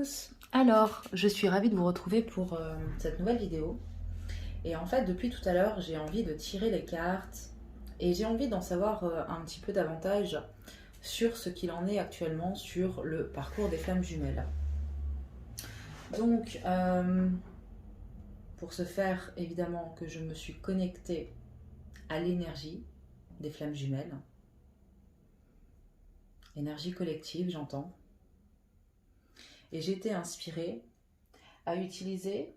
tous! Alors, je suis ravie de vous retrouver pour cette nouvelle vidéo. Et en fait, depuis tout à l'heure, j'ai envie de tirer les cartes et j'ai envie d'en savoir un petit peu davantage sur ce qu'il en est actuellement sur le parcours des flammes jumelles. Donc, pour ce faire, évidemment que je me suis connectée à l'énergie des flammes jumelles. Énergie collective, j'entends. Et j'ai été inspirée à utiliser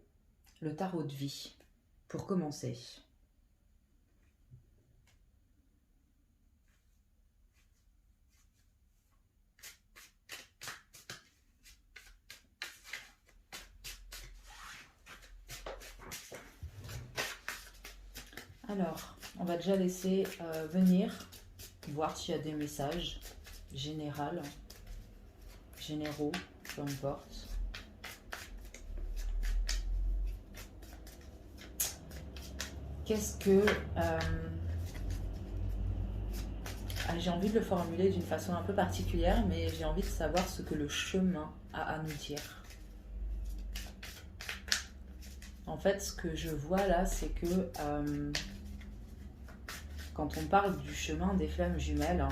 le tarot de vie pour commencer. Alors, on va déjà laisser venir, voir s'il y a des messages généraux, peu importe. Qu'est-ce que... j'ai envie de le formuler d'une façon un peu particulière, mais j'ai envie de savoir ce que le chemin a à nous dire. En fait, ce que je vois là, c'est que quand on parle du chemin des flammes jumelles,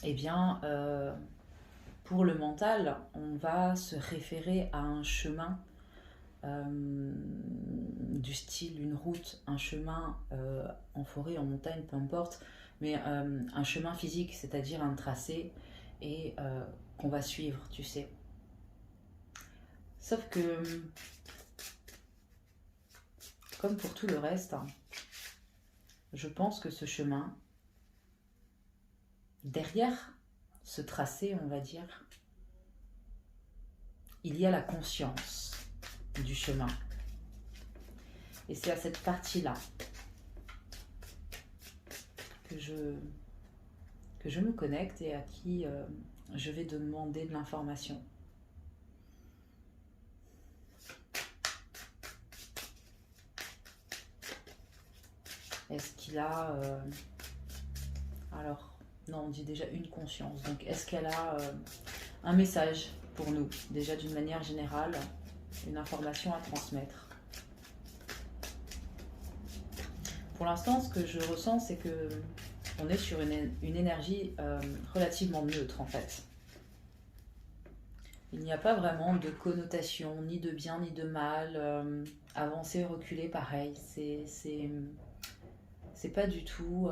eh bien, pour le mental, on va se référer à un chemin du style une route, un chemin en forêt, en montagne, peu importe, mais un chemin physique, c'est-à-dire un tracé et qu'on va suivre, tu sais. Sauf que, comme pour tout le reste, je pense que ce chemin, derrière ce tracé, on va dire, il y a la conscience du chemin. Et c'est à cette partie-là que je me connecte et à qui je vais demander de l'information. Est-ce qu'il a... alors, non, on dit déjà une conscience. Donc, est-ce qu'elle a un message pour nous, déjà d'une manière générale, une information à transmettre? Pour l'instant, ce que je ressens, c'est que on est sur une énergie relativement neutre, en fait. Il n'y a pas vraiment de connotation, ni de bien, ni de mal. Avancer, reculer, pareil. C'est pas du tout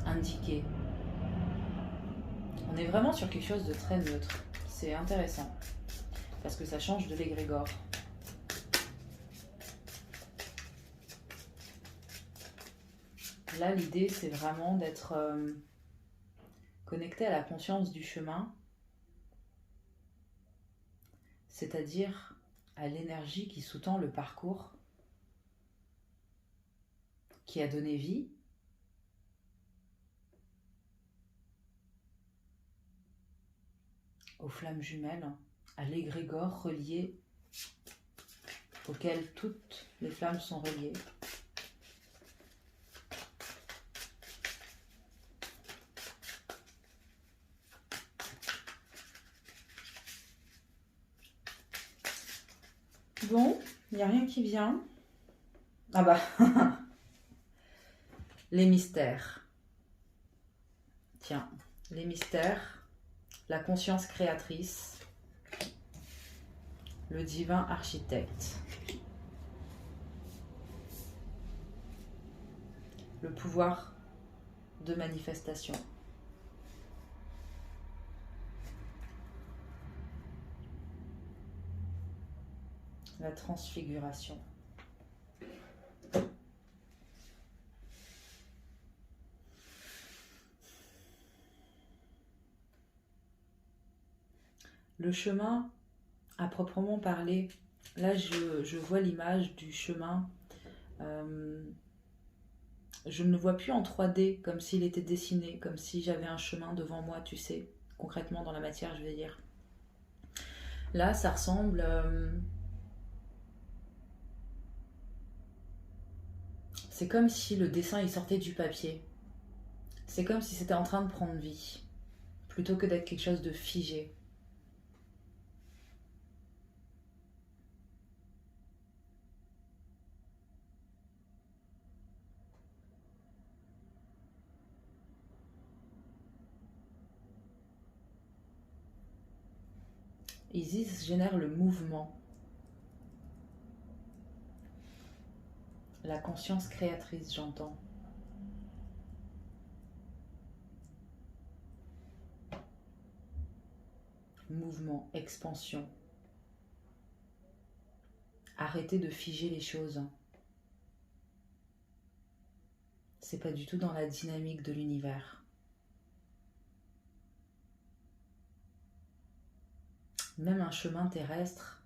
indiqué. On est vraiment sur quelque chose de très neutre. C'est intéressant. Parce que ça change de l'égrégore. Là, l'idée, c'est vraiment d'être connecté à la conscience du chemin, c'est-à-dire à l'énergie qui sous-tend le parcours, qui a donné vie, aux flammes jumelles, à l'égrégore relié, auquel toutes les flammes sont reliées. Bon, il n'y a rien qui vient. Ah bah, les mystères. Tiens, les mystères, la conscience créatrice, le divin architecte, le pouvoir de manifestation. La transfiguration. Le chemin, à proprement parler, là je vois l'image du chemin. Je ne le vois plus en 3D, comme s'il était dessiné, comme si j'avais un chemin devant moi, tu sais, concrètement dans la matière, je vais dire. Là, ça ressemble... c'est comme si le dessin il sortait du papier. C'est comme si c'était en train de prendre vie. plutôt que d'être quelque chose de figé. Isis génère le mouvement, la conscience créatrice, j'entends. Mouvement, expansion. Arrêtez de figer les choses. C'est pas du tout dans la dynamique de l'univers. Même un chemin terrestre,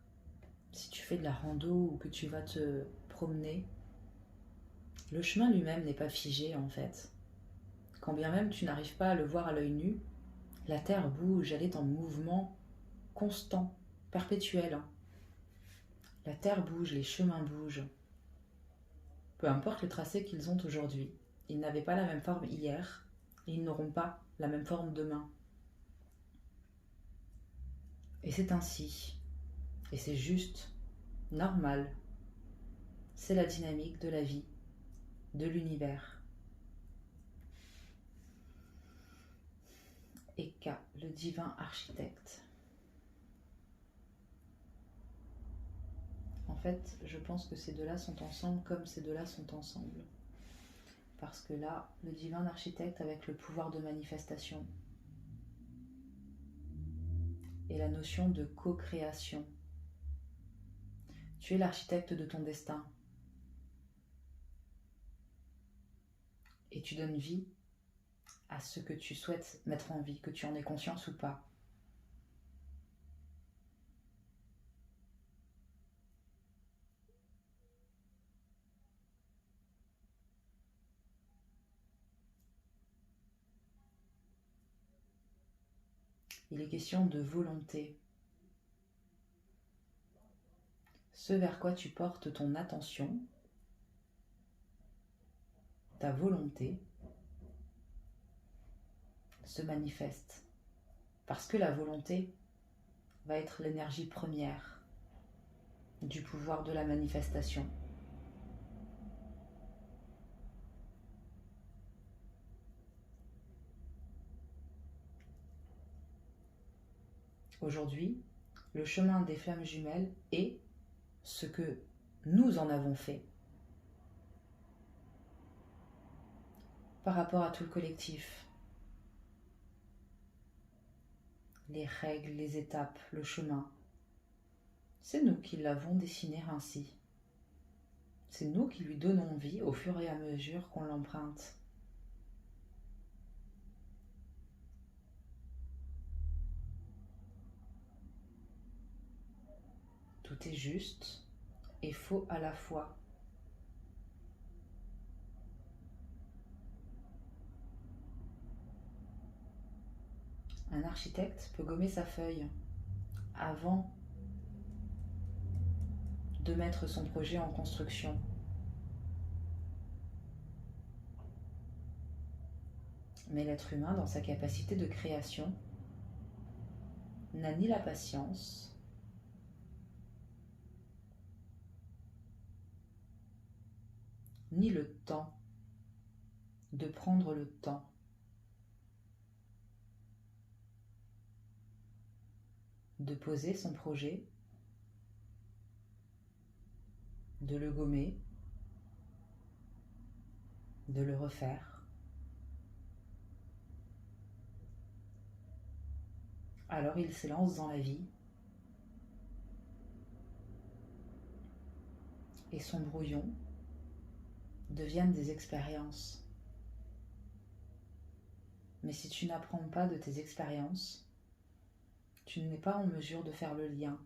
si tu fais de la rando ou que tu vas te promener, le chemin lui-même n'est pas figé en fait. Quand bien même tu n'arrives pas à le voir à l'œil nu, la Terre bouge, elle est en mouvement constant, perpétuel. La Terre bouge, les chemins bougent. Peu importe le tracé qu'ils ont aujourd'hui, ils n'avaient pas la même forme hier et ils n'auront pas la même forme demain. Et c'est ainsi. Et c'est juste, normal. C'est la dynamique de la vie, de l'univers. Eka, le divin architecte. En fait, je pense que ces deux-là sont ensemble comme ces deux-là sont ensemble. Parce que là, le divin architecte avec le pouvoir de manifestation et la notion de co-création. Tu es l'architecte de ton destin. Et tu donnes vie à ce que tu souhaites mettre en vie, que tu en aies conscience ou pas. Il est question de volonté. Ce vers quoi tu portes ton attention, ta volonté, se manifeste. Parce que la volonté va être l'énergie première du pouvoir de la manifestation. Aujourd'hui, le chemin des flammes jumelles est ce que nous en avons fait par rapport à tout le collectif. Les règles, les étapes, le chemin. C'est nous qui l'avons dessiné ainsi. C'est nous qui lui donnons vie au fur et à mesure qu'on l'emprunte. Tout est juste et faux à la fois. Un architecte peut gommer sa feuille avant de mettre son projet en construction. Mais l'être humain, dans sa capacité de création, n'a ni la patience, ni le temps de prendre le temps de poser son projet, de le gommer, de le refaire. Alors il s'élance dans la vie et son brouillon deviennent des expériences. Mais si tu n'apprends pas de tes expériences, tu n'es pas en mesure de faire le lien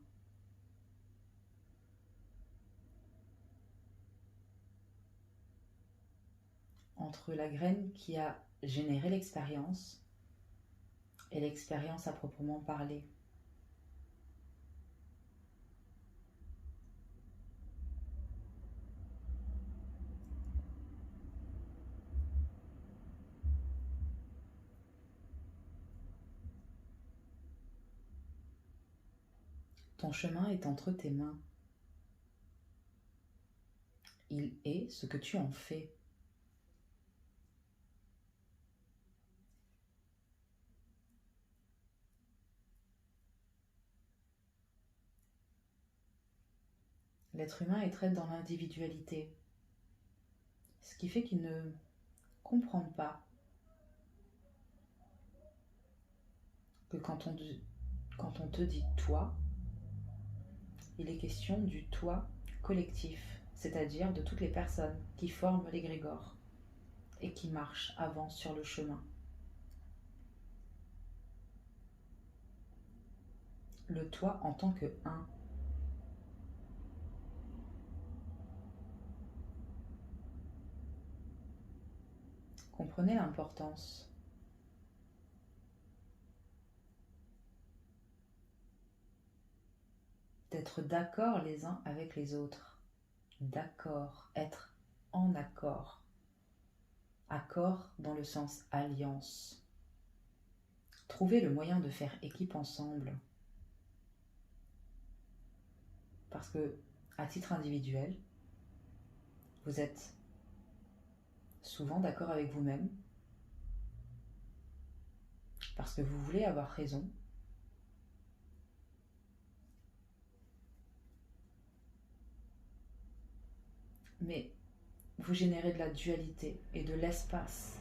entre la graine qui a généré l'expérience et l'expérience à proprement parler. Ton chemin est entre tes mains. Il est ce que tu en fais. L'être humain est très dans l'individualité, ce qui fait qu'il ne comprend pas que quand on te dit toi, il est question du toi collectif, c'est-à-dire de toutes les personnes qui forment l'égrégore et qui marchent, avancent sur le chemin. Le toi en tant que un. Comprenez l'importance d'être d'accord les uns avec les autres. D'accord, être en accord. Accord dans le sens alliance. Trouver le moyen de faire équipe ensemble. Parce que, à titre individuel, vous êtes souvent d'accord avec vous-même, parce que vous voulez avoir raison, mais vous générez de la dualité et de l'espace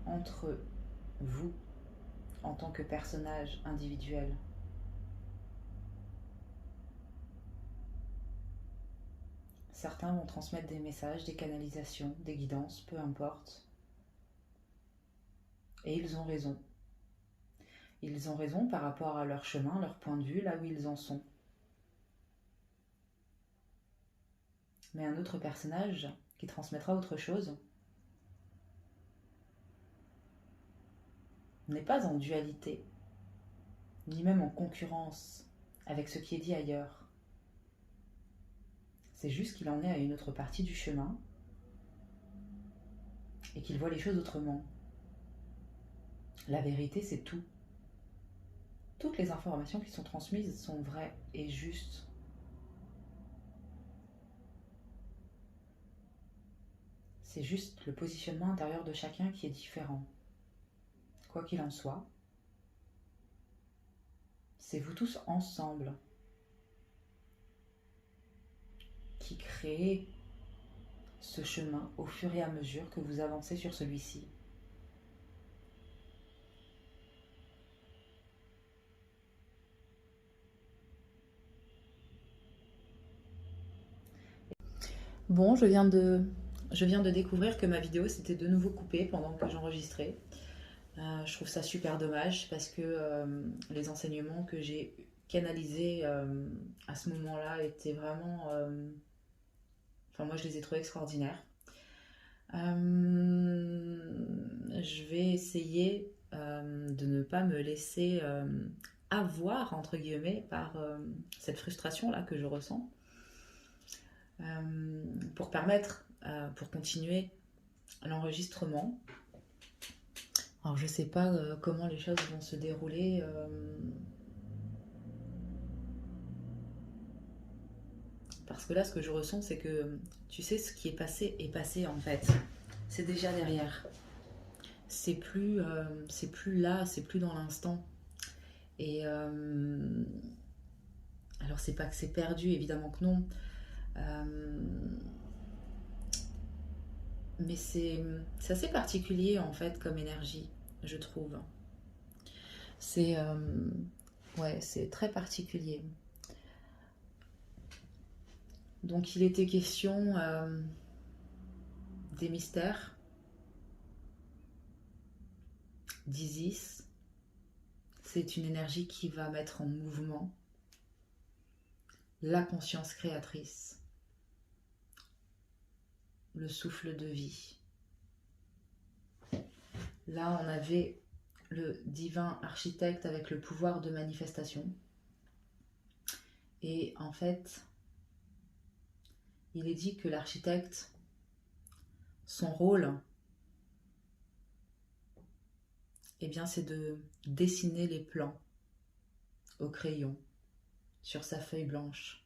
entre vous en tant que personnage individuel. Certains vont transmettre des messages, des canalisations, des guidances, peu importe. Et ils ont raison. Ils ont raison par rapport à leur chemin, leur point de vue, là où ils en sont. Mais un autre personnage qui transmettra autre chose n'est pas en dualité, ni même en concurrence avec ce qui est dit ailleurs. C'est juste qu'il en est à une autre partie du chemin et qu'il voit les choses autrement. La vérité, c'est tout. Toutes les informations qui sont transmises sont vraies et justes. C'est juste le positionnement intérieur de chacun qui est différent. Quoi qu'il en soit, c'est vous tous ensemble qui créez ce chemin au fur et à mesure que vous avancez sur celui-ci. Bon, je viens de découvrir que ma vidéo s'était de nouveau coupée pendant que j'enregistrais. Je trouve ça super dommage parce que les enseignements que j'ai canalisés à ce moment-là étaient vraiment... Enfin, moi, je les ai trouvés extraordinaires. Je vais essayer de ne pas me laisser avoir, entre guillemets, par cette frustration-là que je ressens. Pour permettre, pour continuer l'enregistrement. Alors je sais pas comment les choses vont se dérouler. Parce que là, ce que je ressens, c'est que tu sais, ce qui est passé en fait. C'est déjà derrière. C'est plus là, c'est plus dans l'instant. Et alors c'est pas que c'est perdu, évidemment que non. Mais c'est assez particulier en fait comme énergie, je trouve. C'est ouais, c'est très particulier. Donc il était question des mystères d'Isis. C'est une énergie qui va mettre en mouvement la conscience créatrice, le souffle de vie. Là, on avait le divin architecte avec le pouvoir de manifestation. Et en fait, il est dit que l'architecte, son rôle, eh bien, c'est de dessiner les plans au crayon, sur sa feuille blanche.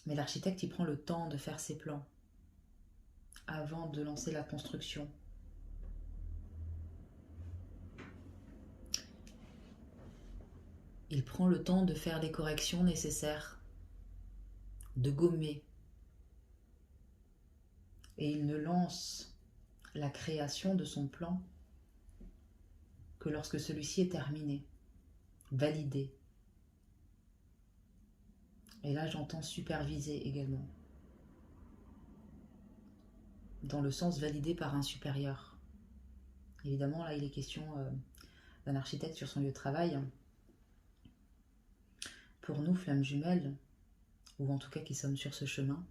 Mais l'architecte, il prend le temps de faire ses plans avant de lancer la construction. Il prend le temps de faire les corrections nécessaires, de gommer. Et il ne lance la création de son plan que lorsque celui-ci est terminé, validé. Et là, j'entends superviser également, dans le sens validé par un supérieur. Évidemment, là, il est question d'un architecte sur son lieu de travail. Pour nous, flammes jumelles, ou en tout cas qui sommes sur ce chemin,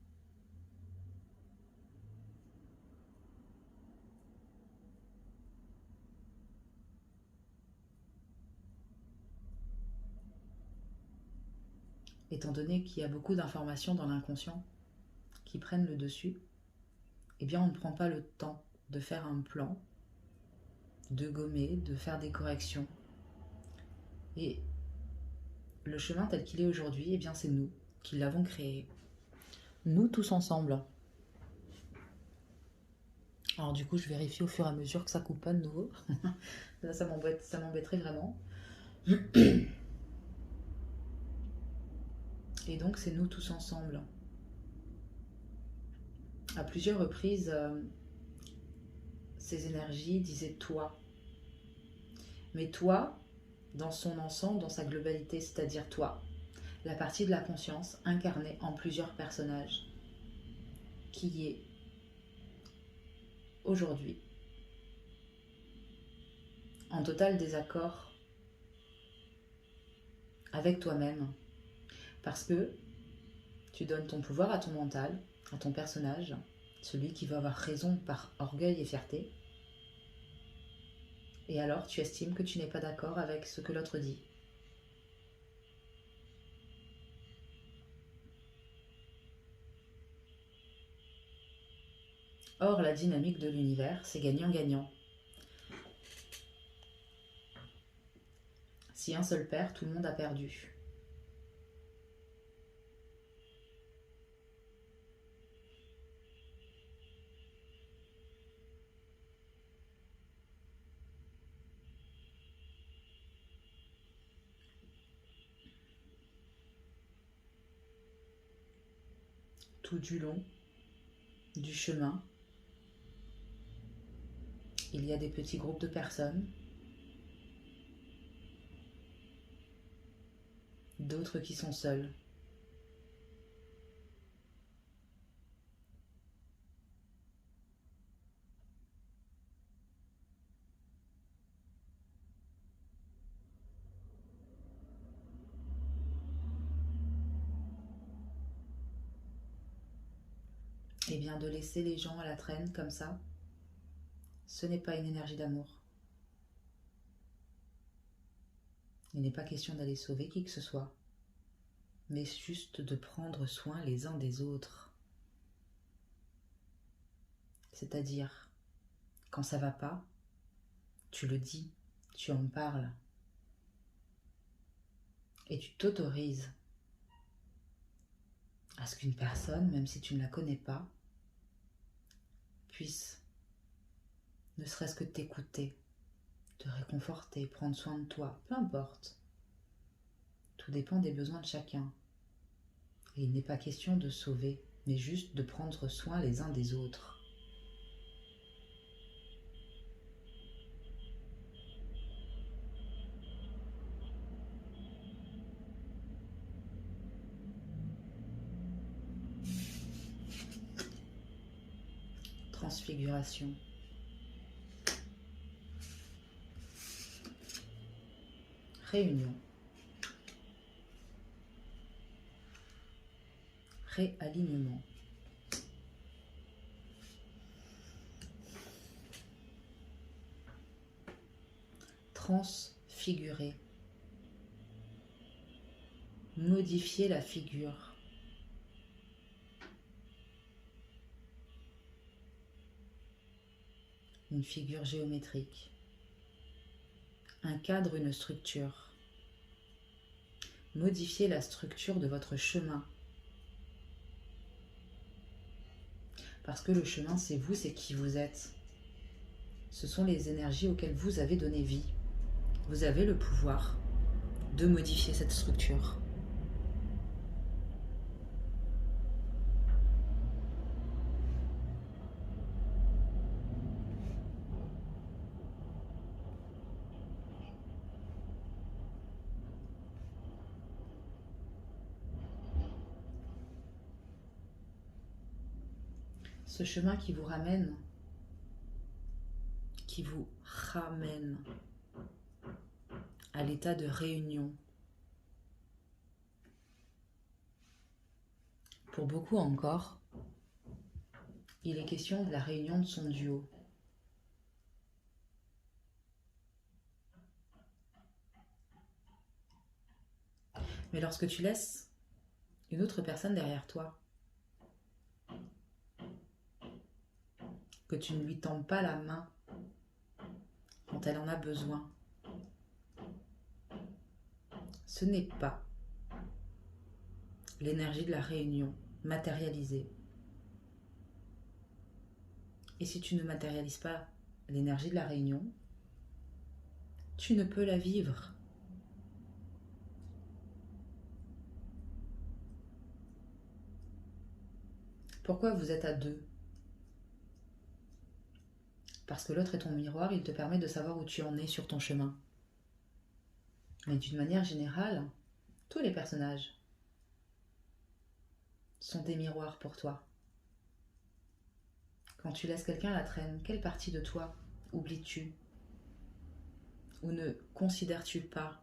étant donné qu'il y a beaucoup d'informations dans l'inconscient qui prennent le dessus, eh bien on ne prend pas le temps de faire un plan, de gommer, de faire des corrections. Et le chemin tel qu'il est aujourd'hui, eh bien c'est nous qui l'avons créé. Nous tous ensemble. Alors du coup, je vérifie au fur et à mesure que ça coupe pas de nouveau. Là, ça m'embêterait vraiment. Et donc, c'est nous tous ensemble. À plusieurs reprises, ces énergies disaient toi. Mais toi, dans son ensemble, dans sa globalité, c'est-à-dire toi, la partie de la conscience incarnée en plusieurs personnages, qui est aujourd'hui en total désaccord avec toi-même, parce que tu donnes ton pouvoir à ton mental, à ton personnage, celui qui va avoir raison par orgueil et fierté, et alors tu estimes que tu n'es pas d'accord avec ce que l'autre dit. Or, la dynamique de l'univers, c'est gagnant-gagnant. Si un seul perd, tout le monde a perdu. Tout du long du chemin, il y a des petits groupes de personnes, d'autres qui sont seuls. Et bien de laisser les gens à la traîne comme ça, ce n'est pas une énergie d'amour. Il n'est pas question d'aller sauver qui que ce soit, mais juste de prendre soin les uns des autres. C'est-à-dire, quand ça va pas, tu le dis, tu en parles, et tu t'autorises à ce qu'une personne, même si tu ne la connais pas, puisse ne serait-ce que t'écouter, te réconforter, prendre soin de toi, peu importe. Tout dépend des besoins de chacun. Et il n'est pas question de sauver, mais juste de prendre soin les uns des autres. Transfiguration. Réunion. Réalignement. Transfigurer. Modifier la figure. Une figure géométrique. un cadre, une structure. Modifiez la structure de votre chemin. Parce que le chemin, c'est vous, c'est qui vous êtes. Ce sont les énergies auxquelles vous avez donné vie. Vous avez le pouvoir de modifier cette structure. Ce chemin qui vous ramène à l'état de réunion. Pour beaucoup encore, il est question de la réunion de son duo. Mais lorsque tu laisses une autre personne derrière toi, que tu ne lui tends pas la main quand elle en a besoin, ce n'est pas l'énergie de la réunion matérialisée. Et si tu ne matérialises pas l'énergie de la réunion, tu ne peux la vivre. Pourquoi vous êtes à deux? Parce que l'autre est ton miroir, il te permet de savoir où tu en es sur ton chemin. Mais d'une manière générale, tous les personnages sont des miroirs pour toi. Quand tu laisses quelqu'un à la traîne, quelle partie de toi oublies-tu? Ou ne considères-tu pas?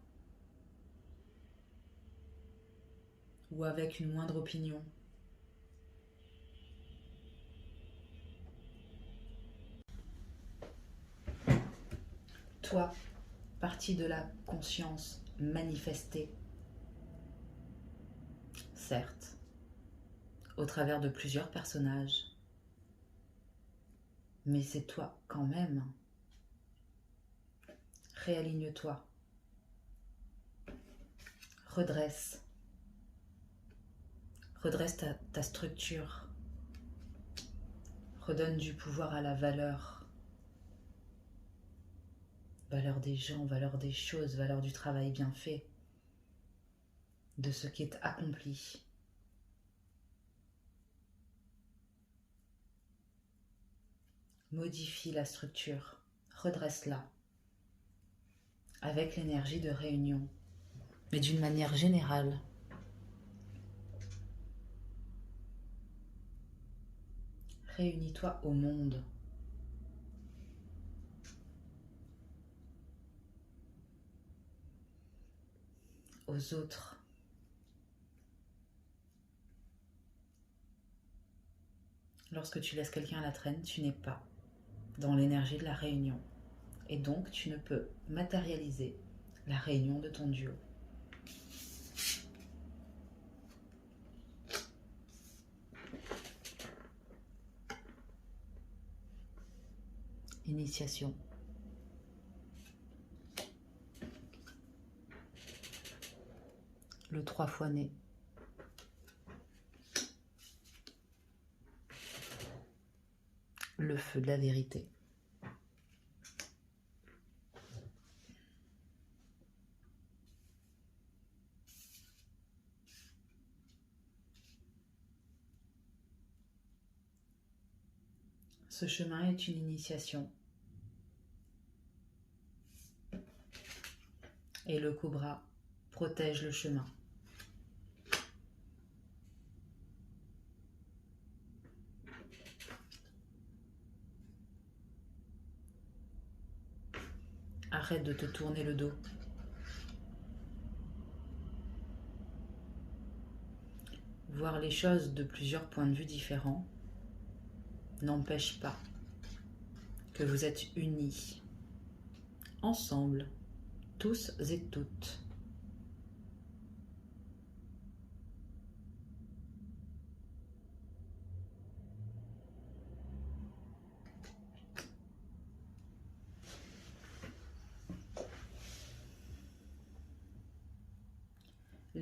Ou avec une moindre opinion? Toi, partie de la conscience manifestée, certes, au travers de plusieurs personnages, mais c'est toi quand même. Réaligne-toi. Redresse. Redresse ta structure. Redonne du pouvoir à la valeur. Valeur des gens, valeur des choses, valeur du travail bien fait, de ce qui est accompli. Modifie la structure, redresse-la, avec l'énergie de réunion, mais d'une manière générale. Réunis-toi au monde. Aux autres. Lorsque tu laisses quelqu'un à la traîne, tu n'es pas dans l'énergie de la réunion. Et donc, tu ne peux matérialiser la réunion de ton duo. Initiation. Le 3 fois né. Le feu de la vérité. Ce chemin est une initiation. Et le cobra protège le chemin. Arrête de te tourner le dos. Voir les choses de plusieurs points de vue différents n'empêche pas que vous êtes unis, ensemble, tous et toutes.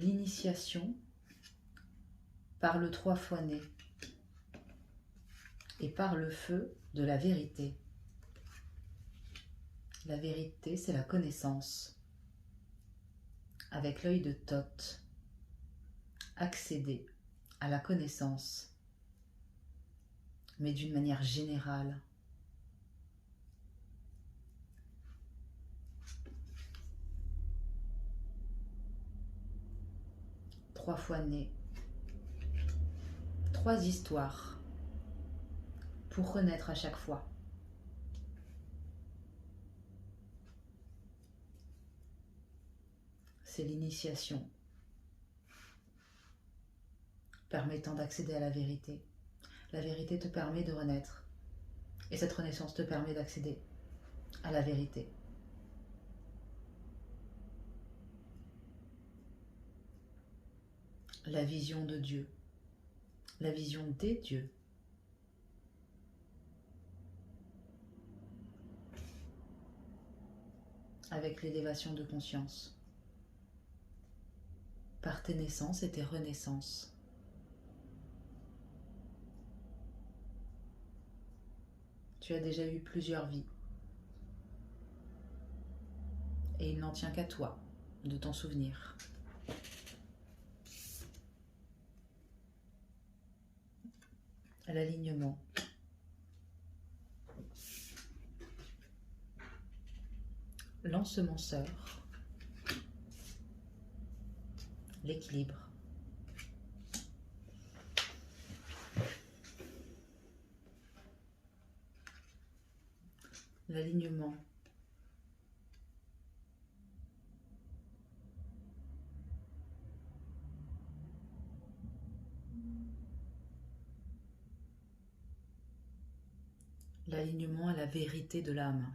l'initiation par le 3 fois né et par le feu de la vérité. La vérité, c'est la connaissance. Avec l'œil de Thoth, accéder à la connaissance, mais d'une manière générale. Trois fois né, 3 histoires pour renaître à chaque fois. C'est l'initiation permettant d'accéder à la vérité. La vérité te permet de renaître et cette renaissance te permet d'accéder à la vérité. La vision de Dieu, la vision des dieux. Avec l'élévation de conscience. Par tes naissances et tes renaissances. Tu as déjà eu plusieurs vies. Et il n'en tient qu'à toi de t'en souvenir. L'alignement. L'ensemenceur. L'équilibre. L'alignement. L'alignement à la vérité de l'âme.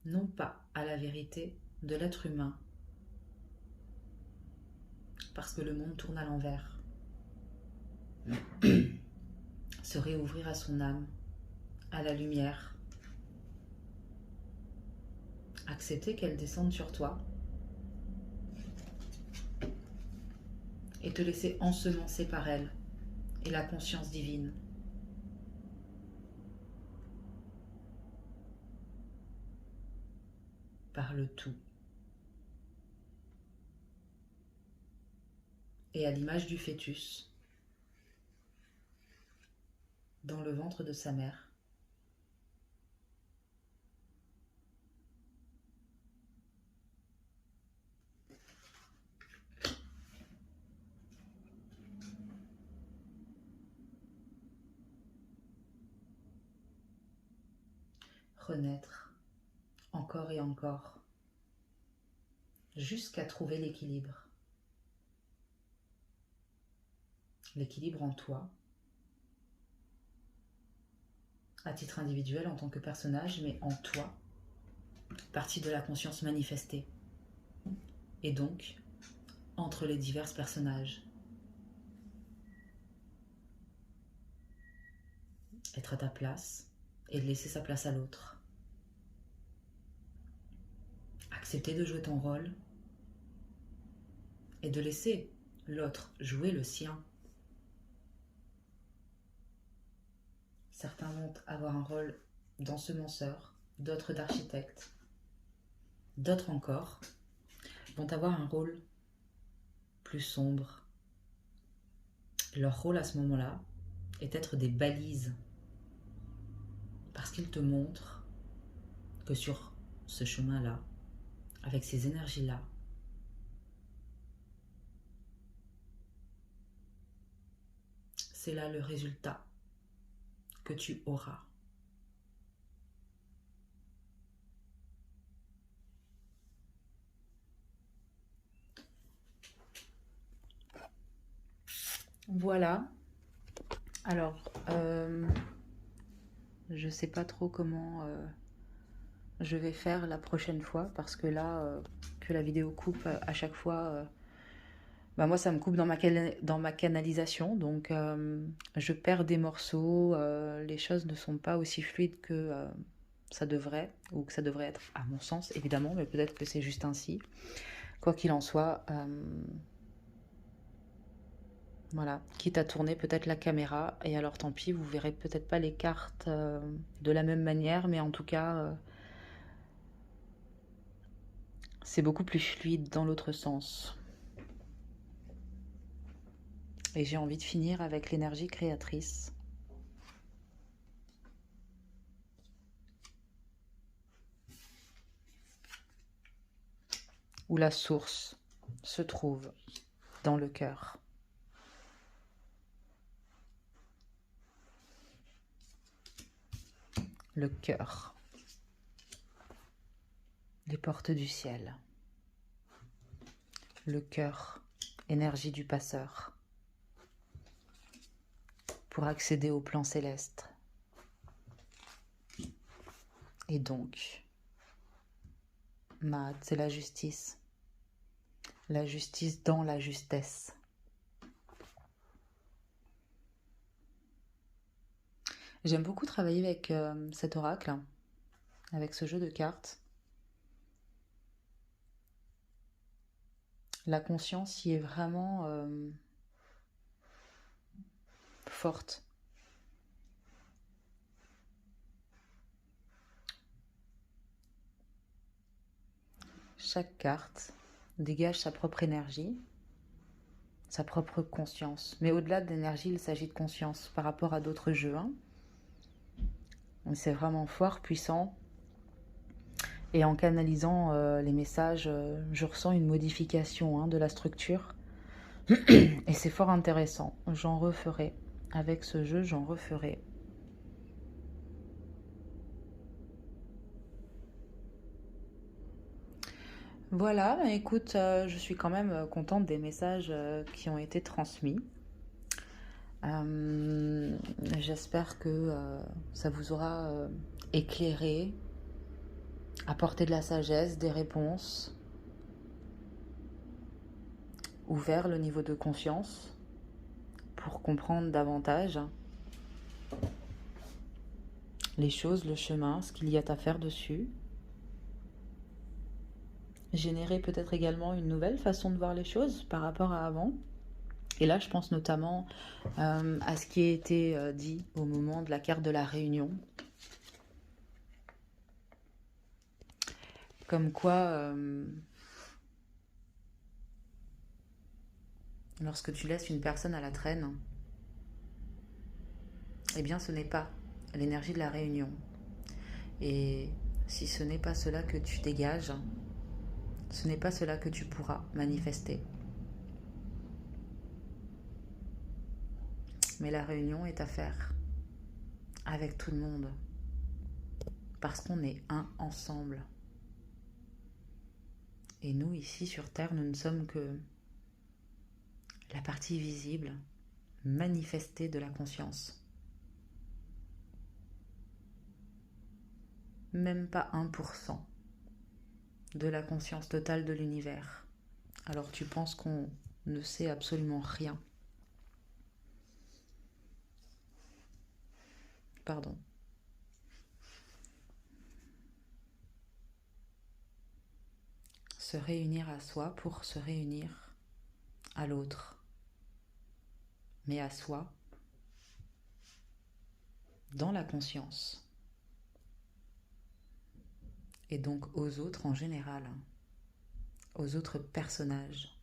Non pas à la vérité de l'être humain. Parce que le monde tourne à l'envers. Se réouvrir à son âme, à la lumière. Accepter qu'elle descende sur toi. Et te laisser ensemencer par elle et la conscience divine. Par le tout. Et à l'image du fœtus, dans le ventre de sa mère, renaître encore et encore, jusqu'à trouver l'équilibre. L'équilibre en toi, à titre individuel en tant que personnage, mais en toi, partie de la conscience manifestée. Et donc, entre les divers personnages. Être à ta place et de laisser sa place à l'autre. Accepter de jouer ton rôle et de laisser l'autre jouer le sien. Certains vont avoir un rôle d'ensemenceur, d'autres d'architecte, d'autres encore vont avoir un rôle plus sombre. Leur rôle à ce moment-là est d'être des balises, parce qu'ils te montrent que sur ce chemin-là, avec ces énergies-là, c'est là le résultat que tu auras. Voilà. Alors, je sais pas trop comment je vais faire la prochaine fois, parce que là, que la vidéo coupe à chaque fois, moi ça me coupe dans ma canalisation, donc je perds des morceaux, les choses ne sont pas aussi fluides que ça devrait, ou que ça devrait être à mon sens évidemment, mais peut-être que c'est juste ainsi. Quoi qu'il en soit, voilà, quitte à tourner peut-être la caméra, et alors tant pis, vous verrez peut-être pas les cartes de la même manière, mais en tout cas, c'est beaucoup plus fluide dans l'autre sens. Et j'ai envie de finir avec l'énergie créatrice. Où la source se trouve dans le cœur. Le cœur. Les portes du ciel. Le cœur, énergie du passeur. Pour accéder au plan céleste. Et donc, Maat, c'est la justice. La justice dans la justesse. J'aime beaucoup travailler avec cet oracle, avec ce jeu de cartes. La conscience y est vraiment forte. Chaque carte dégage sa propre énergie, sa propre conscience. Mais au-delà de l'énergie, il s'agit de conscience par rapport à d'autres jeux. C'est vraiment fort, puissant. Et en canalisant les messages, je ressens une modification de la structure. Et c'est fort intéressant. J'en referai. Avec ce jeu, j'en referai. Voilà, bah écoute, je suis quand même contente des messages qui ont été transmis. J'espère que ça vous aura éclairé, apporté de la sagesse, des réponses, ouvert le niveau de conscience pour comprendre davantage les choses, le chemin, ce qu'il y a à faire dessus. Générer peut-être également une nouvelle façon de voir les choses par rapport à avant. Et là, je pense notamment à ce qui a été dit au moment de la carte de la réunion. Comme quoi, lorsque tu laisses une personne à la traîne, eh bien ce n'est pas l'énergie de la réunion. Et si ce n'est pas cela que tu dégages, ce n'est pas cela que tu pourras manifester. Mais la réunion est à faire avec tout le monde. Parce qu'on est un ensemble. Et nous, ici sur Terre, nous ne sommes que la partie visible, manifestée de la conscience. Même pas 1% de la conscience totale de l'univers. Alors tu penses qu'on ne sait absolument rien. Pardon. Se réunir à soi pour se réunir à l'autre. Mais à soi, dans la conscience. Et donc aux autres en général, aux autres personnages.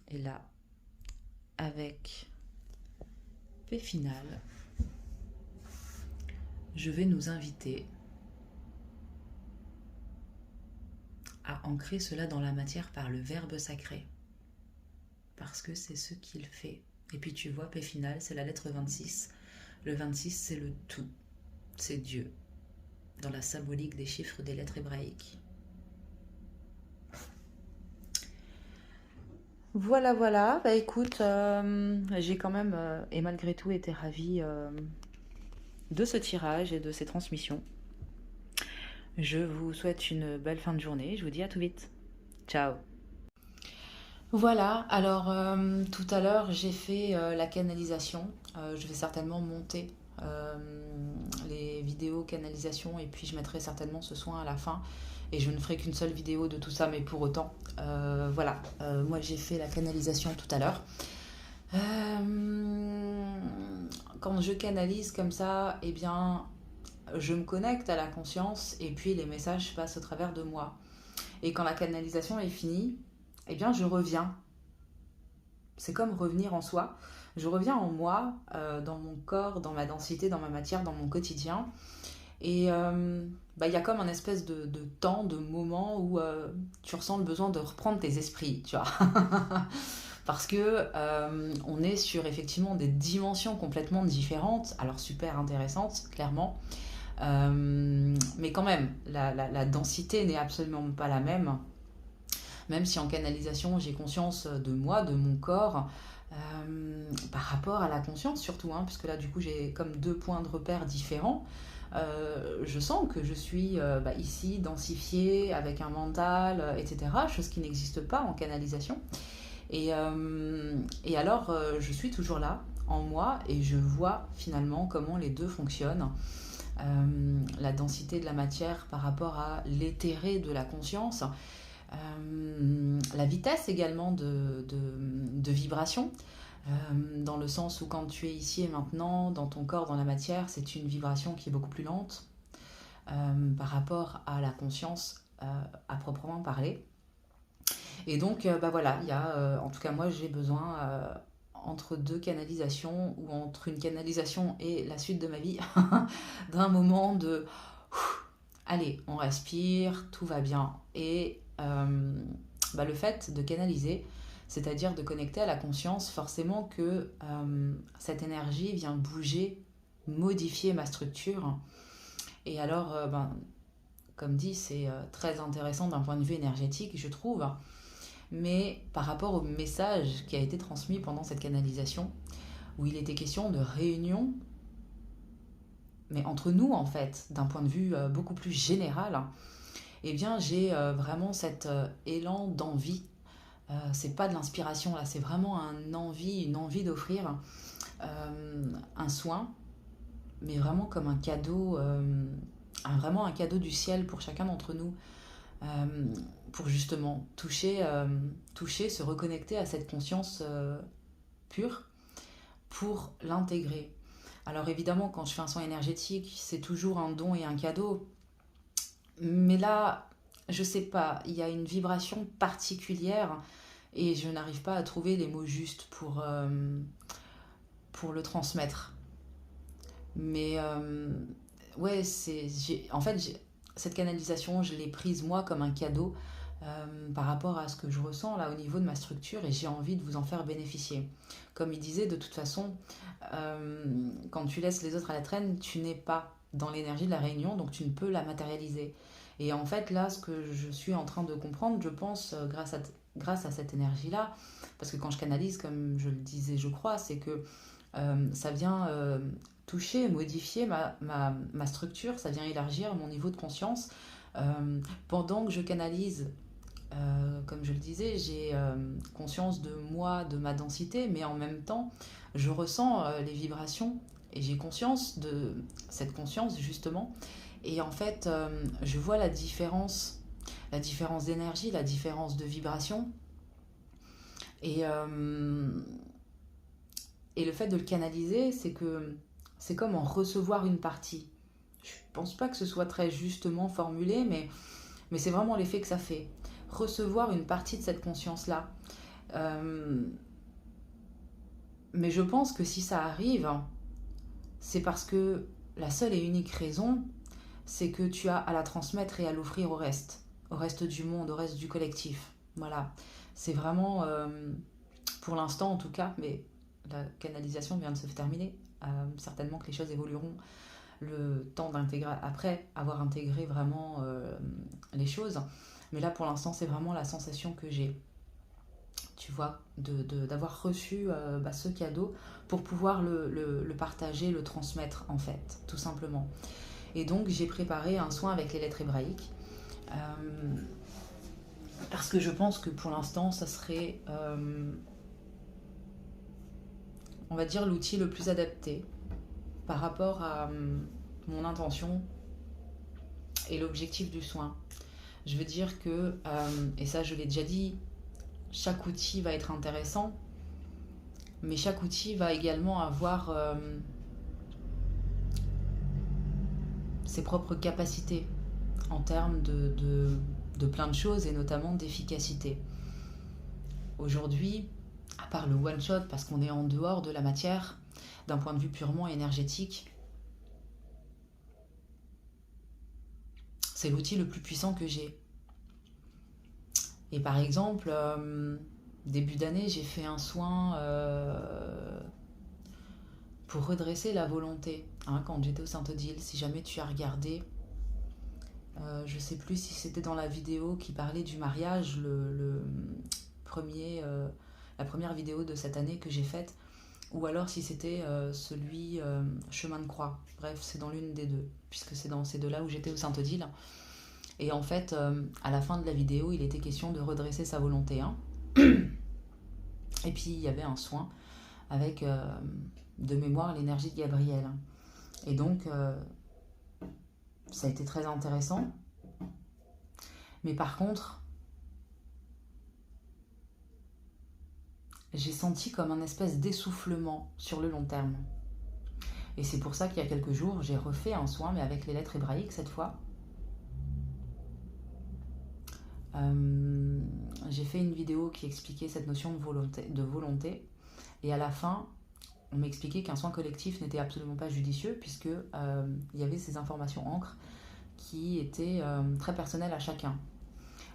Et là, avec P final, je vais nous inviter à ancrer cela dans la matière par le verbe sacré. Parce que c'est ce qu'il fait. Et puis tu vois, P final, c'est la lettre 26. Le 26, c'est le tout. C'est Dieu. Dans la symbolique des chiffres des lettres hébraïques. Voilà, voilà. Bah écoute, j'ai quand même, et malgré tout, été ravie de ce tirage et de ces transmissions. Je vous souhaite une belle fin de journée. Je vous dis à tout vite. Ciao. Voilà, alors tout à l'heure j'ai fait la canalisation. Je vais certainement monter les vidéos canalisation et puis je mettrai certainement ce soin à la fin. Et je ne ferai qu'une seule vidéo de tout ça, mais pour autant, voilà. Moi, j'ai fait la canalisation tout à l'heure. Quand je canalise comme ça, eh bien, je me connecte à la conscience et puis les messages passent au travers de moi. Et quand la canalisation est finie, eh bien, je reviens. C'est comme revenir en soi. Je reviens en moi, dans mon corps, dans ma densité, dans ma matière, dans mon quotidien. Et y a comme un espèce de temps, de moment où tu ressens le besoin de reprendre tes esprits, tu vois. Parce que on est sur effectivement des dimensions complètement différentes, alors super intéressantes, clairement. Mais quand même, la densité n'est absolument pas la même. Même si en canalisation, j'ai conscience de moi, de mon corps, par rapport à la conscience surtout, hein, puisque là, du coup, j'ai comme deux points de repère différents. Je sens que je suis ici densifiée avec un mental, etc., chose qui n'existe pas en canalisation. Et alors, je suis toujours là, en moi, et je vois finalement comment les deux fonctionnent. La densité de la matière par rapport à l'éthéré de la conscience, la vitesse également de vibration, dans le sens où quand tu es ici et maintenant, dans ton corps, dans la matière, c'est une vibration qui est beaucoup plus lente par rapport à la conscience à proprement parler. Et donc, voilà, il y a, en tout cas moi j'ai besoin, entre deux canalisations, ou entre une canalisation et la suite de ma vie, d'un moment de allez, on respire, tout va bien. Et le fait de canaliser, c'est-à-dire de connecter à la conscience, forcément que cette énergie vient bouger, modifier ma structure. Et alors, comme dit, c'est très intéressant d'un point de vue énergétique, je trouve. Mais par rapport au message qui a été transmis pendant cette canalisation, où il était question de réunion, mais entre nous en fait, d'un point de vue beaucoup plus général, eh bien j'ai vraiment cet élan d'envie. C'est pas de l'inspiration là, c'est vraiment une envie d'offrir un soin, mais vraiment comme un cadeau, vraiment un cadeau du ciel pour chacun d'entre nous, pour justement toucher, se reconnecter à cette conscience pure, pour l'intégrer. Alors évidemment, quand je fais un soin énergétique, c'est toujours un don et un cadeau. Mais là, je sais pas, il y a une vibration particulière et je n'arrive pas à trouver les mots justes pour le transmettre. Mais ouais, cette canalisation, je l'ai prise moi comme un cadeau par rapport à ce que je ressens là au niveau de ma structure, et j'ai envie de vous en faire bénéficier. Comme il disait, de toute façon, quand tu laisses les autres à la traîne, tu n'es pas dans l'énergie de la réunion, donc tu ne peux la matérialiser. Et en fait, là, ce que je suis en train de comprendre, je pense, grâce à cette énergie-là, parce que quand je canalise, comme je le disais, je crois, c'est que ça vient toucher, modifier ma structure, ça vient élargir mon niveau de conscience. Pendant que je canalise, comme je le disais, j'ai conscience de moi, de ma densité, mais en même temps, je ressens les vibrations et j'ai conscience de cette conscience justement. Et en fait, je vois la différence d'énergie, la différence de vibration. Et, et le fait de le canaliser, c'est comme en recevoir une partie. Je pense pas que ce soit très justement formulé, mais c'est vraiment l'effet que ça fait. Recevoir une partie de cette conscience-là. Mais je pense que si ça arrive, c'est parce que la seule et unique raison, c'est que tu as à la transmettre et à l'offrir au reste du monde, au reste du collectif. Voilà. C'est vraiment, pour l'instant en tout cas, mais la canalisation vient de se terminer. Certainement que les choses évolueront le temps d'intégrer, après avoir intégré vraiment les choses. Mais là, pour l'instant, c'est vraiment la sensation que j'ai, tu vois, d'avoir reçu ce cadeau pour pouvoir le partager, le transmettre, en fait, tout simplement. Et donc, j'ai préparé un soin avec les lettres hébraïques. Parce que je pense que pour l'instant, ça serait, on va dire, l'outil le plus adapté par rapport mon intention et l'objectif du soin. Je veux dire que, et ça je l'ai déjà dit, chaque outil va être intéressant, mais chaque outil va également avoir ses propres capacités en termes de plein de choses et notamment d'efficacité. Aujourd'hui, à part le one-shot, parce qu'on est en dehors de la matière, d'un point de vue purement énergétique, c'est l'outil le plus puissant que j'ai. Et par exemple, début d'année, j'ai fait un soin pour redresser la volonté. Hein, quand j'étais au Sainte-Odile, si jamais tu as regardé, je sais plus si c'était dans la vidéo qui parlait du mariage, la première vidéo de cette année que j'ai faite, ou alors si c'était celui Chemin de Croix. Bref, c'est dans l'une des deux, puisque c'est dans ces deux-là où j'étais au Sainte-Odile. Et en fait, à la fin de la vidéo, il était question de redresser sa volonté. Hein. Et puis, il y avait un soin avec, de mémoire, l'énergie de Gabriel. Et donc, ça a été très intéressant. Mais par contre, j'ai senti comme un espèce d'essoufflement sur le long terme. Et c'est pour ça qu'il y a quelques jours, j'ai refait un soin, mais avec les lettres hébraïques cette fois. J'ai fait une vidéo qui expliquait cette notion de volonté. Et à la fin, on m'expliquait qu'un soin collectif n'était absolument pas judicieux, puisque il y avait ces informations encre qui étaient très personnelles à chacun.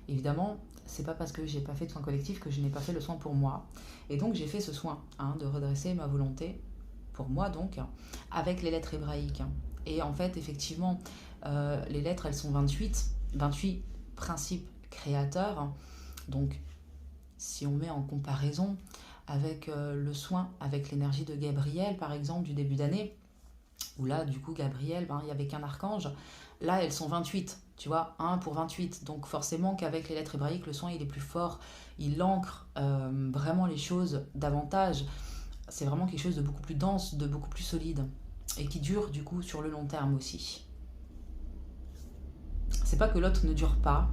Évidemment, c'est pas parce que j'ai pas fait de soin collectif que je n'ai pas fait le soin pour moi. Et donc j'ai fait ce soin de redresser ma volonté, pour moi donc, avec les lettres hébraïques. Et en fait, effectivement, les lettres, elles sont 28 principes créateurs. Donc, si on met en comparaison avec le soin, avec l'énergie de Gabriel, par exemple, du début d'année, où là, du coup, Gabriel, il n'y avait qu'un archange. Là, elles sont 28, tu vois, 1 pour 28. Donc forcément qu'avec les lettres hébraïques, le soin, il est plus fort. Il ancre vraiment les choses davantage. C'est vraiment quelque chose de beaucoup plus dense, de beaucoup plus solide. Et qui dure, du coup, sur le long terme aussi. C'est pas que l'autre ne dure pas,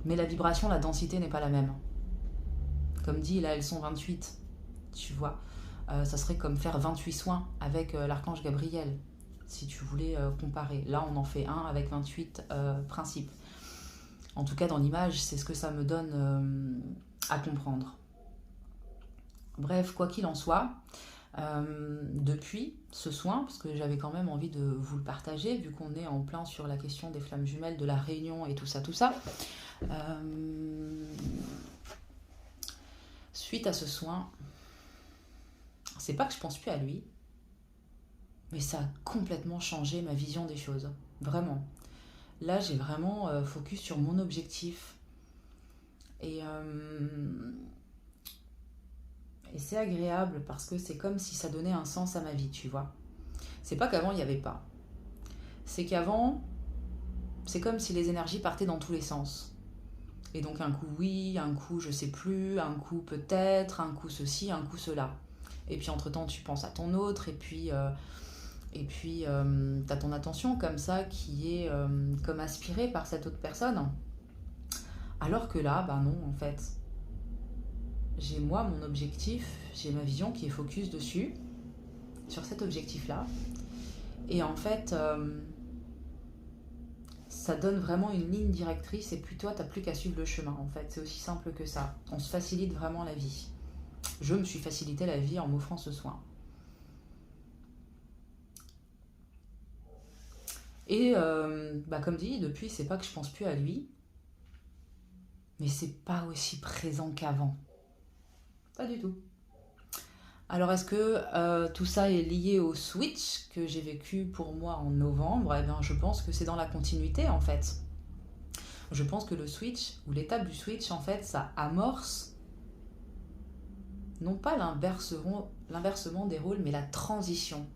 mais la vibration, la densité n'est pas la même. Comme dit, là, elles sont 28, tu vois. Ça serait comme faire 28 soins avec l'archange Gabriel, si tu voulais comparer. Là, on en fait un avec 28 principes. En tout cas, dans l'image, c'est ce que ça me donne à comprendre. Bref, quoi qu'il en soit, depuis ce soin, parce que j'avais quand même envie de vous le partager, vu qu'on est en plein sur la question des flammes jumelles, de la réunion et tout ça, suite à ce soin, c'est pas que je pense plus à lui, mais ça a complètement changé ma vision des choses. Vraiment. Là, j'ai vraiment focus sur mon objectif. Et c'est agréable parce que c'est comme si ça donnait un sens à ma vie, tu vois. C'est pas qu'avant, il n'y avait pas. C'est qu'avant, c'est comme si les énergies partaient dans tous les sens. Et donc un coup oui, un coup je sais plus, un coup peut-être, un coup ceci, un coup cela. Et puis entre-temps, tu penses à ton autre, et puis t'as ton attention comme ça qui est comme aspirée par cette autre personne. Alors que là, non, en fait. J'ai moi, mon objectif, j'ai ma vision qui est focus dessus, sur cet objectif-là. Et en fait, ça donne vraiment une ligne directrice et puis toi, t'as plus qu'à suivre le chemin, en fait. C'est aussi simple que ça. On se facilite vraiment la vie. Je me suis facilité la vie en m'offrant ce soin. Et comme dit, depuis, c'est pas que je pense plus à lui, mais c'est pas aussi présent qu'avant. Pas du tout. Alors, est-ce que tout ça est lié au switch que j'ai vécu pour moi en novembre ? Eh bien, je pense que c'est dans la continuité, en fait. Je pense que le switch, ou l'étape du switch, en fait, ça amorce, non pas l'inversement des rôles, mais la transition.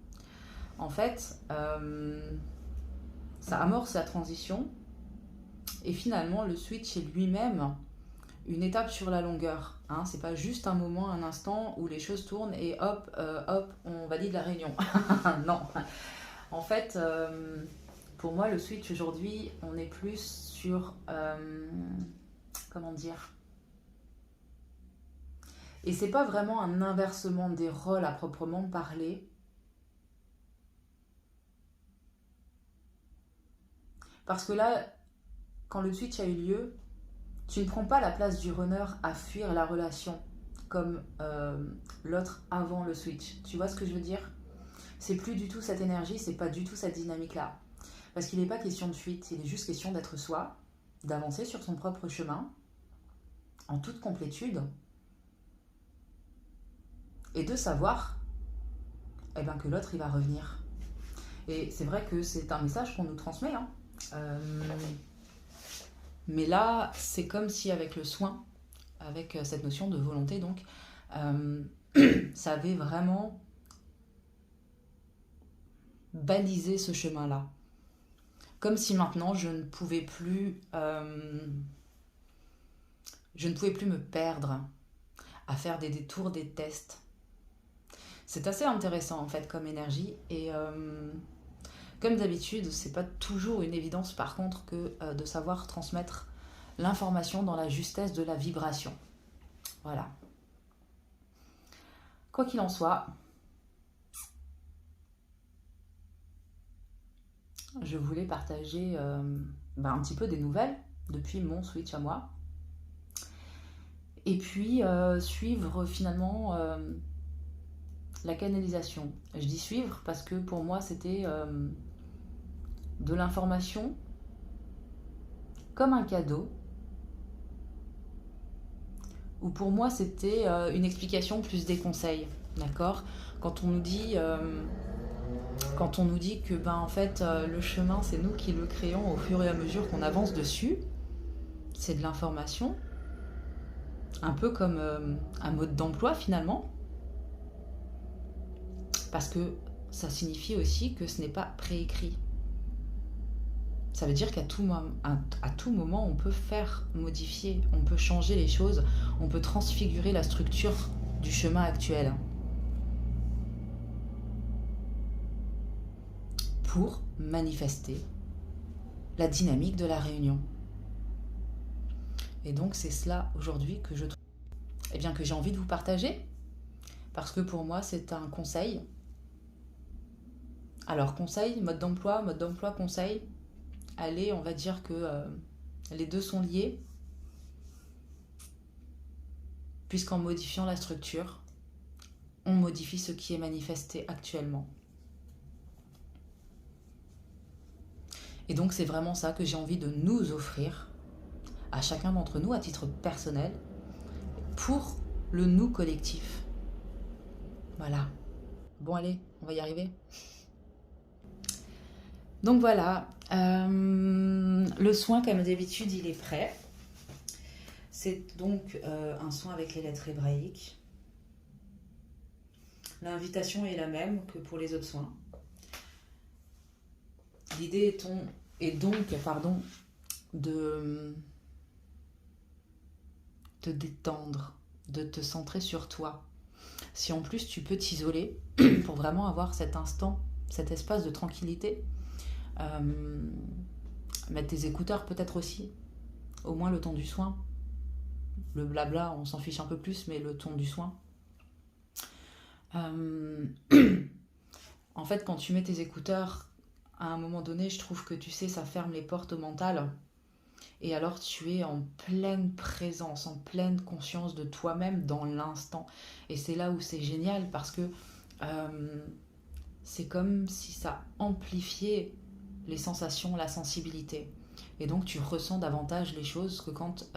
En fait, ça amorce la transition, et finalement, le switch est lui-même une étape sur la longueur. Hein, c'est pas juste un moment, un instant où les choses tournent et hop, on valide la réunion. Non. En fait, pour moi, le switch aujourd'hui, on est plus sur... comment dire? Et c'est pas vraiment un inversement des rôles à proprement parler. Parce que là, quand le switch a eu lieu, tu ne prends pas la place du runner à fuir la relation comme l'autre avant le switch. Tu vois ce que je veux dire? C'est plus du tout cette énergie, c'est pas du tout cette dynamique-là. Parce qu'il n'est pas question de fuite, il est juste question d'être soi, d'avancer sur son propre chemin, en toute complétude, et de savoir eh ben, que l'autre il va revenir. Et c'est vrai que c'est un message qu'on nous transmet, hein. Mais là, c'est comme si avec le soin, avec cette notion de volonté, donc, ça avait vraiment balisé ce chemin-là. Comme si maintenant je ne pouvais plus me perdre à faire des détours, des tests. C'est assez intéressant en fait comme énergie et comme d'habitude, c'est pas toujours une évidence par contre que de savoir transmettre l'information dans la justesse de la vibration. Voilà. Quoi qu'il en soit, je voulais partager un petit peu des nouvelles depuis mon switch à moi. Et puis suivre finalement la canalisation. Je dis suivre parce que pour moi c'était de l'information comme un cadeau. Ou pour moi c'était une explication plus des conseils. D'accord? Quand on nous dit que en fait le chemin c'est nous qui le créons au fur et à mesure qu'on avance dessus, c'est de l'information. Un peu comme un mode d'emploi finalement. Parce que ça signifie aussi que ce n'est pas préécrit. Ça veut dire qu'à tout moment, on peut faire modifier, on peut changer les choses, on peut transfigurer la structure du chemin actuel. Pour manifester la dynamique de la réunion. Et donc c'est cela aujourd'hui que que j'ai envie de vous partager. Parce que pour moi, c'est un conseil. Alors, conseil, mode d'emploi, conseil. Allez, on va dire que les deux sont liés. Puisqu'en modifiant la structure, on modifie ce qui est manifesté actuellement. Et donc, c'est vraiment ça que j'ai envie de nous offrir à chacun d'entre nous, à titre personnel, pour le nous collectif. Voilà. Bon, allez, on va y arriver. Donc voilà, le soin, comme d'habitude, il est prêt. C'est donc un soin avec les lettres hébraïques. L'invitation est la même que pour les autres soins. L'idée est donc de te détendre, de te centrer sur toi. Si en plus tu peux t'isoler pour vraiment avoir cet instant, cet espace de tranquillité, mettre tes écouteurs peut-être aussi, au moins le temps du soin. Le blabla, on s'en fiche un peu plus, mais le ton du soin. En fait, quand tu mets tes écouteurs, à un moment donné, je trouve que tu sais, ça ferme les portes au mental. Et alors tu es en pleine présence, en pleine conscience de toi-même dans l'instant. Et c'est là où c'est génial parce que c'est comme si ça amplifiait les sensations, la sensibilité. Et donc tu ressens davantage les choses que quand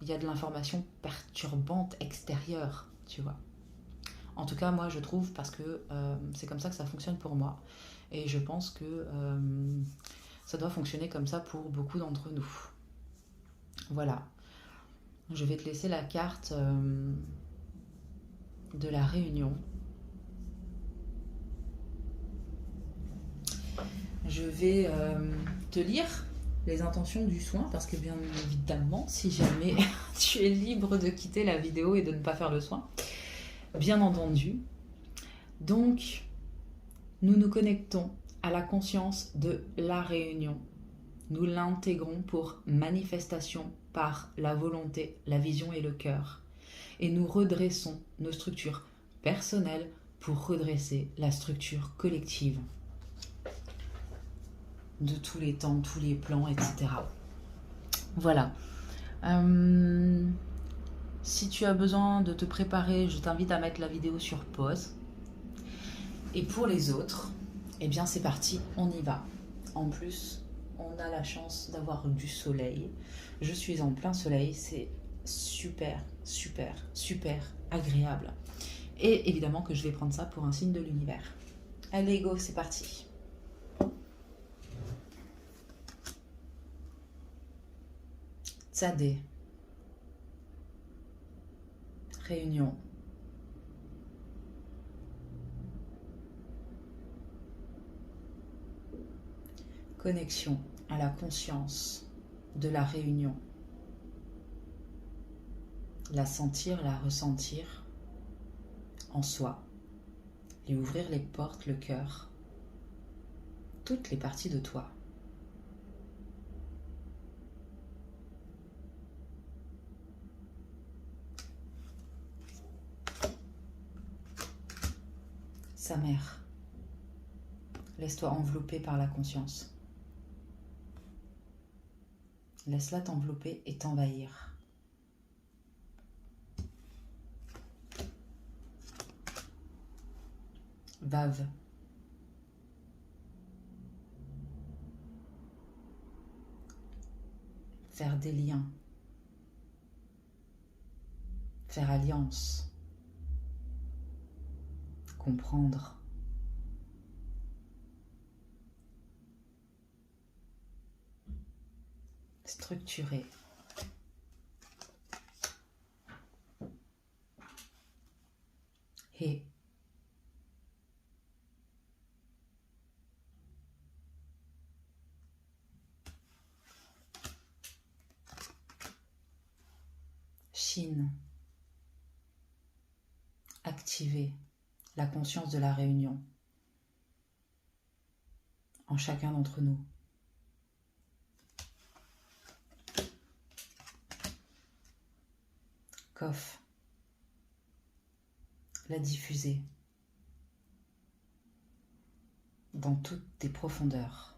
il y a de l'information perturbante extérieure, tu vois. En tout cas, moi je trouve, parce que c'est comme ça que ça fonctionne pour moi. Et je pense que ça doit fonctionner comme ça pour beaucoup d'entre nous. Voilà. Je vais te laisser la carte de la réunion. Je vais te lire les intentions du soin parce que bien évidemment, si jamais tu es libre de quitter la vidéo et de ne pas faire le soin, bien entendu. Donc, nous nous connectons à la conscience de la réunion. Nous l'intégrons pour manifestation par la volonté, la vision et le cœur. Et nous redressons nos structures personnelles pour redresser la structure collective de tous les temps, tous les plans, etc. Voilà. Si tu as besoin de te préparer, je t'invite à mettre la vidéo sur pause. Et pour les autres, eh bien c'est parti, on y va. En plus, on a la chance d'avoir du soleil. Je suis en plein soleil, c'est super, super, super agréable. Et évidemment que je vais prendre ça pour un signe de l'univers. Allez, go, c'est parti. Tzadé. Réunion. Connexion à la conscience de la réunion. La sentir, la ressentir en soi. Et ouvrir les portes, le cœur. Toutes les parties de toi. Sa mère. Laisse-toi envelopper par la conscience. Laisse-la t'envelopper et t'envahir. Vave. Faire des liens. Faire alliance. Comprendre. Structurer. Et Chine. Activer la conscience de la réunion en chacun d'entre nous. Kof. La diffuser dans toutes tes profondeurs.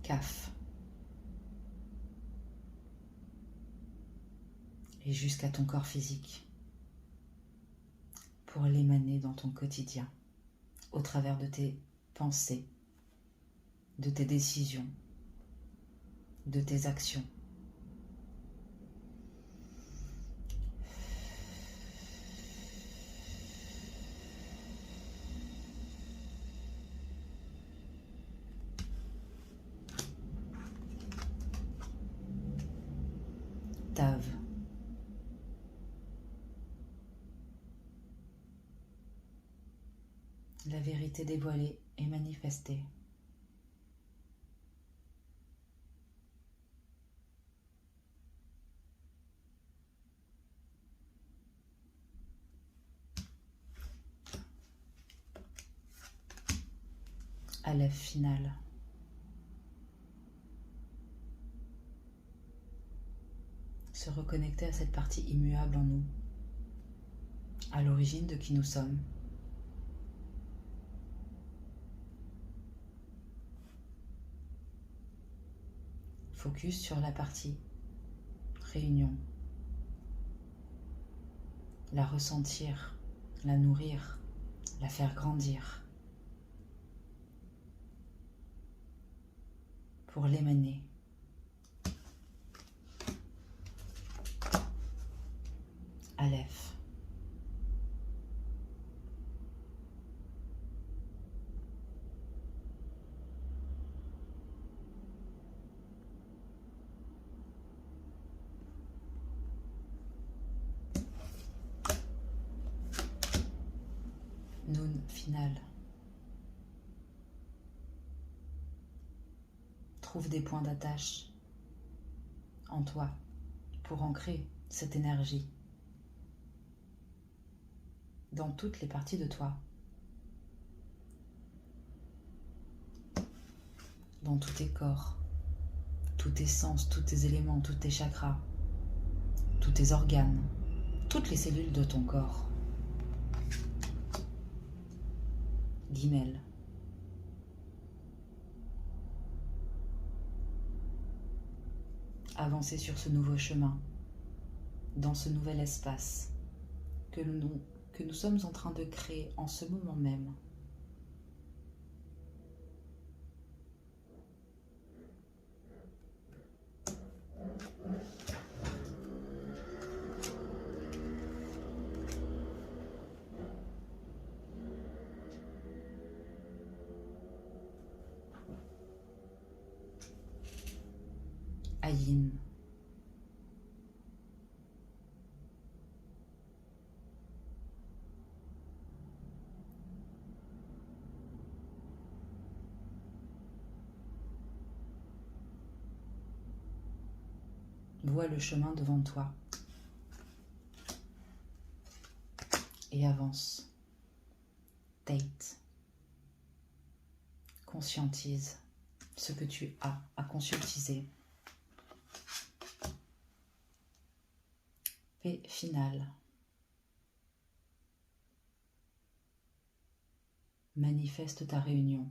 Kaf. Et jusqu'à ton corps physique pour l'émaner dans ton quotidien au travers de tes pensées, de tes décisions, de tes actions. Tav. La vérité dévoilée et manifestée. Aleph final. Se reconnecter à cette partie immuable en nous, à l'origine de qui nous sommes. Focus sur la partie réunion. La ressentir, la nourrir, la faire grandir. Pour l'émaner. Aleph. Noun final. Trouve des points d'attache en toi pour ancrer cette énergie. dans toutes les parties de toi, dans tous tes corps, tous tes sens, tous tes éléments, tous tes chakras, tous tes organes, toutes les cellules de ton corps. Guimel. Avancez sur ce nouveau chemin, dans ce nouvel espace que nous sommes en train de créer en ce moment même. Ayin. Vois le chemin devant toi et avance. Tate. Conscientise ce que tu as à conscientiser. Paix finale. Manifeste ta réunion.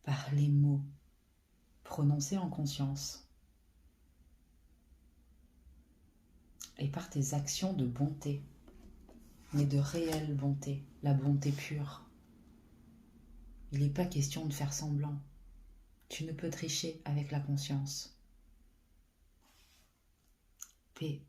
Par les mots prononcés en conscience et par tes actions de bonté, mais de réelle bonté, la bonté pure. Il n'est pas question de faire semblant. Tu ne peux tricher avec la conscience. Paix.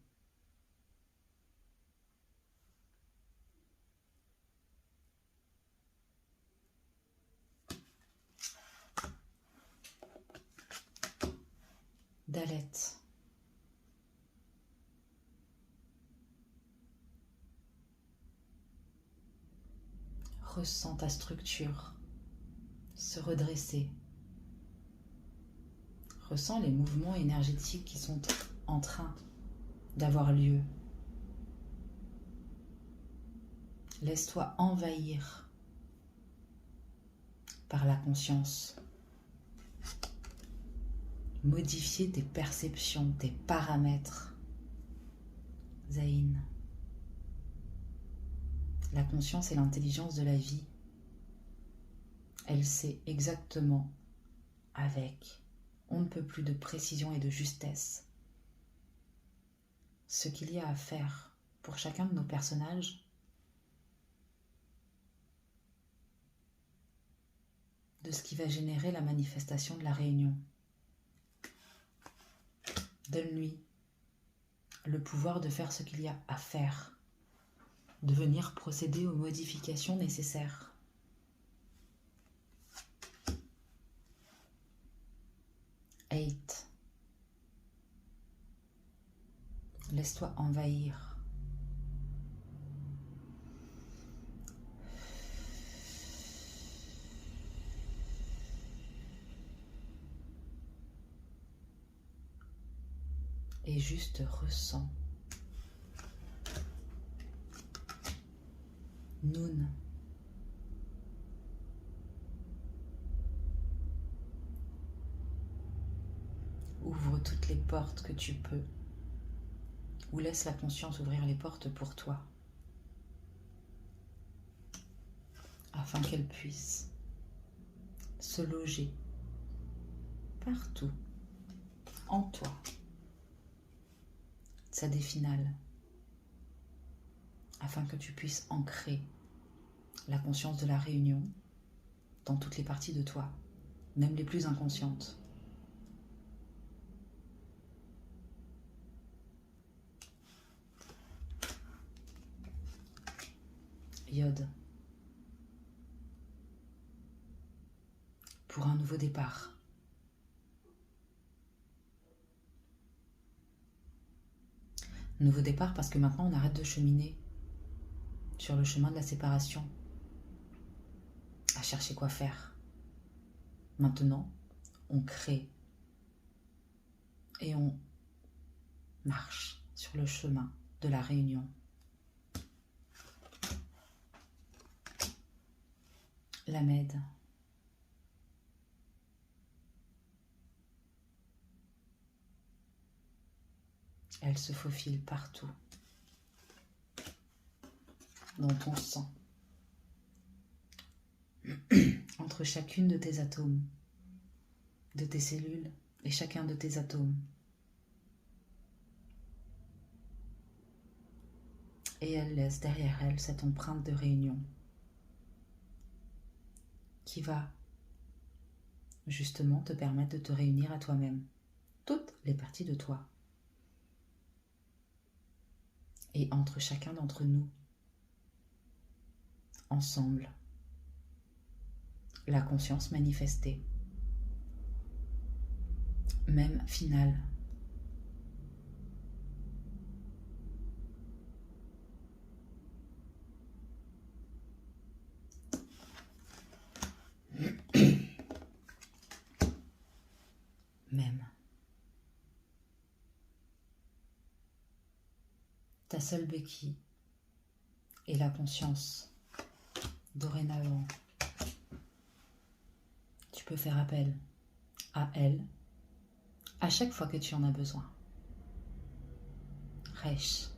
Dalet. Ressens ta structure se redresser. Ressens les mouvements énergétiques qui sont en train d'avoir lieu. Laisse-toi envahir par la conscience. Modifier tes perceptions, tes paramètres. Zayn. La conscience est l'intelligence de la vie. Elle sait exactement, avec on ne peut plus de précision et de justesse, ce qu'il y a à faire pour chacun de nos personnages, de ce qui va générer la manifestation de la réunion. Donne-lui le pouvoir de faire ce qu'il y a à faire, de venir procéder aux modifications nécessaires. Eight. Laisse-toi envahir. Et juste ressens. Noun. Ouvre toutes les portes que tu peux, ou laisse la conscience ouvrir les portes pour toi, afin qu'elle puisse se loger partout en toi. Sa finale, afin que tu puisses ancrer la conscience de la réunion dans toutes les parties de toi, même les plus inconscientes. Yod. Pour un nouveau départ. Nouveau départ parce que maintenant on arrête de cheminer sur le chemin de la séparation, à chercher quoi faire. Maintenant, on crée et on marche sur le chemin de la réunion. La m'aide. Elle se faufile partout, dans ton sang, entre chacune de tes atomes, de tes cellules et chacun de tes atomes. Et elle laisse derrière elle cette empreinte de réunion qui va justement te permettre de te réunir à toi-même, toutes les parties de toi. Et entre chacun d'entre nous, ensemble, la conscience manifestée, même finale. Même. Ta seule béquille est la conscience. Dorénavant, tu peux faire appel à elle à chaque fois que tu en as besoin. Resh.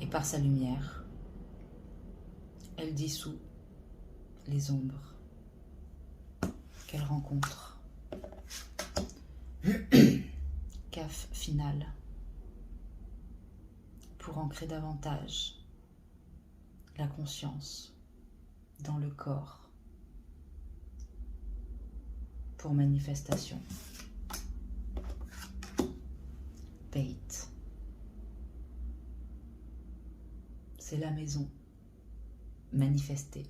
Et par sa lumière, elle dissout les ombres qu'elle rencontre. CAF final pour ancrer davantage la conscience dans le corps pour manifestation. Bait. C'est la maison manifestée.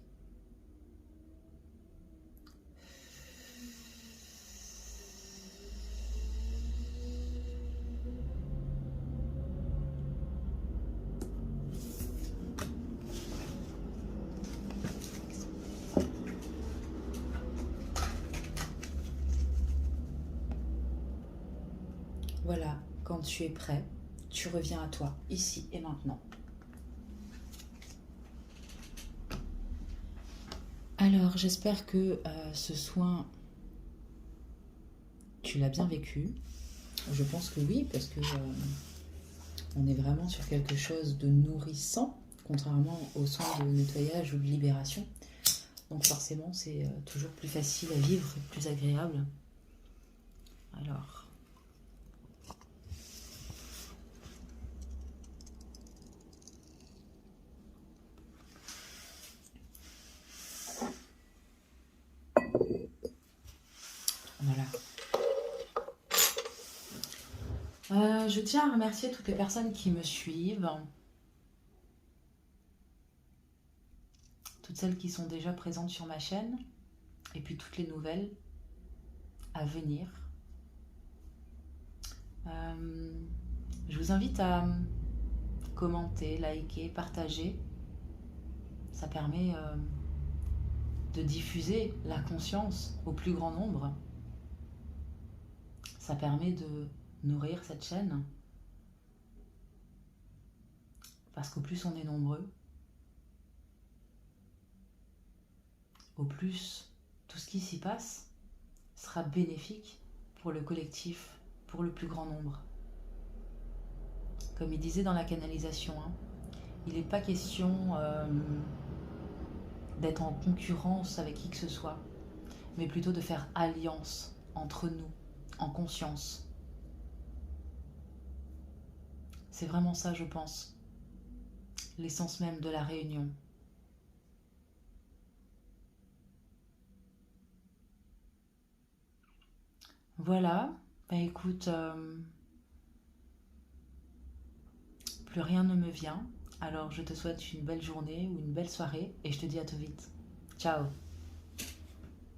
Voilà, quand tu es prêt, tu reviens à toi, ici et maintenant. Alors, j'espère que ce soin, tu l'as bien vécu. Je pense que oui, parce que on est vraiment sur quelque chose de nourrissant, contrairement aux soins de nettoyage ou de libération. Donc forcément, c'est toujours plus facile à vivre, plus agréable. Alors... Voilà. Je tiens à remercier toutes les personnes qui me suivent, toutes celles qui sont déjà présentes sur ma chaîne, et puis toutes les nouvelles à venir. Je vous invite à commenter, liker, partager. Ça permet de diffuser la conscience au plus grand nombre. Ça permet de nourrir cette chaîne. Parce qu'au plus on est nombreux, au plus tout ce qui s'y passe sera bénéfique pour le collectif, pour le plus grand nombre. Comme il disait dans la canalisation, hein, il n'est pas question d'être en concurrence avec qui que ce soit, mais plutôt de faire alliance entre nous, en conscience. C'est vraiment ça, je pense, l'essence même de la réunion. Voilà, bah écoute, plus rien ne me vient, alors je te souhaite une belle journée ou une belle soirée et je te dis à tout vite. Ciao!